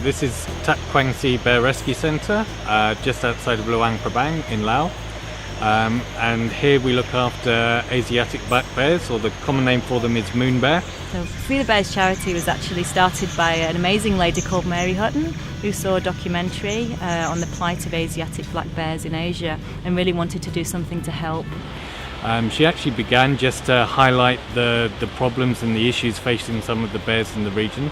this is Tak Kwang Si Bear Rescue Centre, just outside of Luang Prabang in Laos. And here we look after Asiatic black bears, or the common name for them is moon bear. So Free the Bears charity was actually started by an amazing lady called Mary Hutton, who saw a documentary on the plight of Asiatic black bears in Asia and really wanted to do something to help. She actually began just to highlight the problems and the issues facing some of the bears in the region.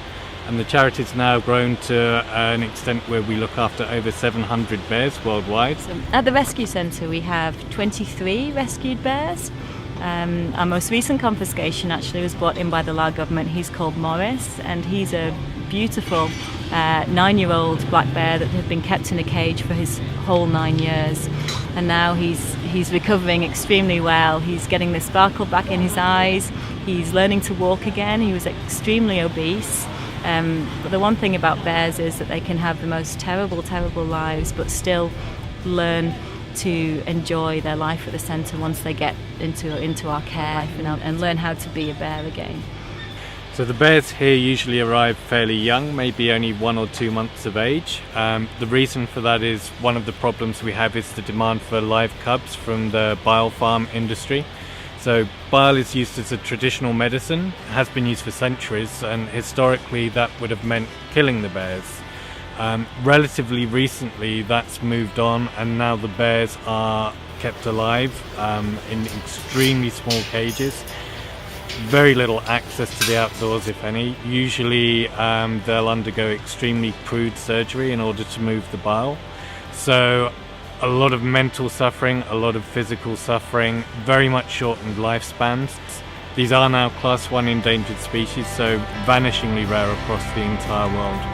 And the charity's now grown to an extent where we look after over 700 bears worldwide. So at the rescue centre we have 23 rescued bears. Our most recent confiscation actually was brought in by the Lao government. He's called Morris, and he's a beautiful 9-year-old black bear that had been kept in a cage for his whole 9 years. And now he's recovering extremely well. He's getting the sparkle back in his eyes. He's learning to walk again. He was extremely obese. But the one thing about bears is that they can have the most terrible lives, but still learn to enjoy their life at the centre once they get into our care and learn how to be a bear again. So the bears here usually arrive fairly young, maybe only 1 or 2 months of age. The reason for that is one of the problems we have is the demand for live cubs from the bile farm industry. So bile is used as a traditional medicine, has been used for centuries, and historically that would have meant killing the bears. Relatively recently that's moved on, and now the bears are kept alive in extremely small cages. Very little access to the outdoors, if any. Usually they'll undergo extremely crude surgery in order to move the bile. So a lot of mental suffering, a lot of physical suffering, very much shortened lifespans. These are now Class 1 endangered species, so vanishingly rare across the entire world.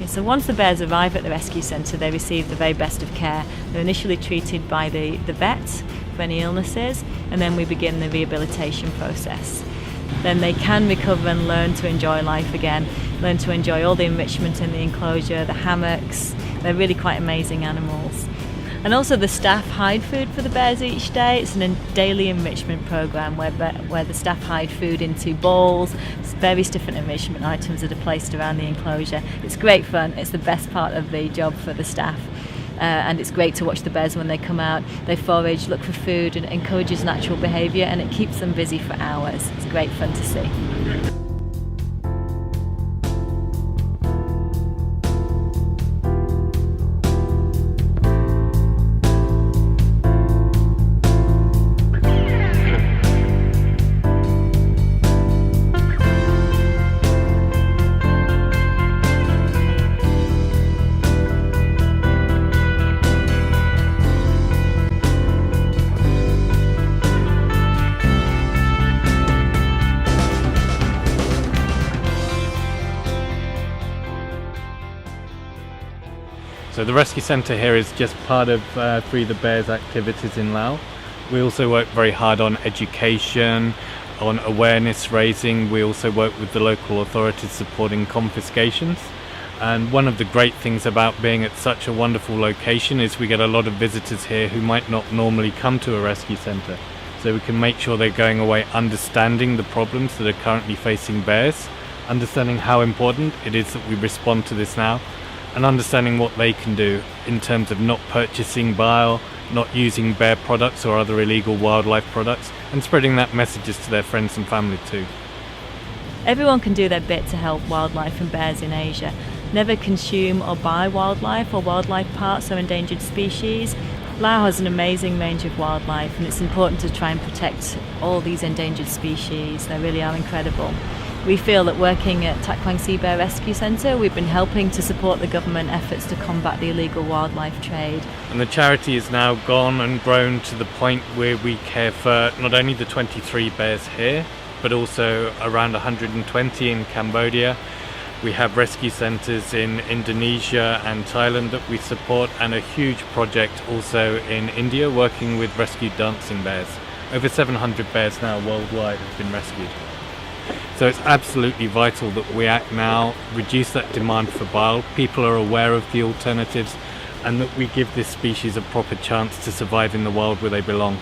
So once the bears arrive at the rescue centre, they receive the very best of care. They're initially treated by the vet for any illnesses, and then we begin the rehabilitation process. Then they can recover and learn to enjoy life again, learn to enjoy all the enrichment in the enclosure, the hammocks. They're really quite amazing animals. And also the staff hide food for the bears each day. It's a daily enrichment programme where the staff hide food into bowls. Various different enrichment items that are placed around the enclosure. It's great fun. It's the best part of the job for the staff. And it's great to watch the bears when they come out. They forage, look for food, and it encourages natural behaviour, and it keeps them busy for hours. It's great fun to see. So the rescue centre here is just part of Free the Bears activities in Laos. We also work very hard on education, on awareness raising. We also work with the local authorities supporting confiscations. And one of the great things about being at such a wonderful location is we get a lot of visitors here who might not normally come to a rescue centre. So we can make sure they're going away understanding the problems that are currently facing bears, understanding how important it is that we respond to this now, and understanding what they can do in terms of not purchasing bile, not using bear products or other illegal wildlife products, and spreading that messages to their friends and family too. Everyone can do their bit to help wildlife and bears in Asia. Never consume or buy wildlife or wildlife parts or endangered species. Laos has an amazing range of wildlife, and it's important to try and protect all these endangered species. They really are incredible. We feel that working at Tak Quang Sea Bear Rescue Centre, we've been helping to support the government efforts to combat the illegal wildlife trade. And the charity has now gone and grown to the point where we care for not only the 23 bears here, but also around 120 in Cambodia. We have rescue centres in Indonesia and Thailand that we support, and a huge project also in India working with rescued dancing bears. Over 700 bears now worldwide have been rescued. So it's absolutely vital that we act now, reduce that demand for bile, people are aware of the alternatives, and that we give this species a proper chance to survive in the wild where they belong.